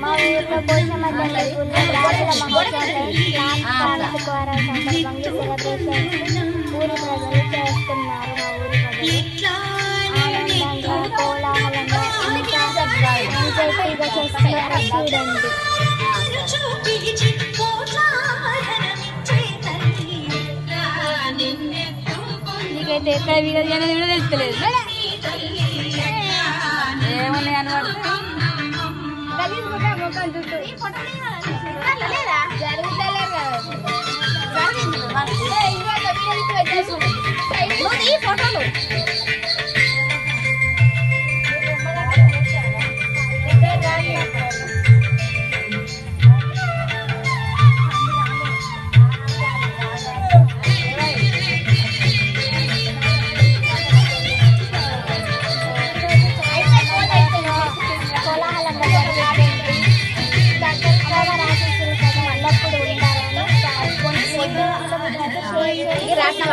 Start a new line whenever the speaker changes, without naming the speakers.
మా ఊర్లో పోషమ్మ టెంపుల్లో రాజుల మహోత్సవం శుక్రవారం సందర్భంగా సెలబ్రేషన్స్ ఊరి ప్రజలు చేస్తున్నారు. మా ఊరి ప్రజలు ఆనందంగా కోలాహలంగా ఎంజాయ్గా చేస్తున్నారు. చూడండి. నీకైతే ఎక్కడ వీడియో కూడా తెలుస్తలేదు. ఏమన్నా కనబడుతుంది ఫోటోలు రాసిన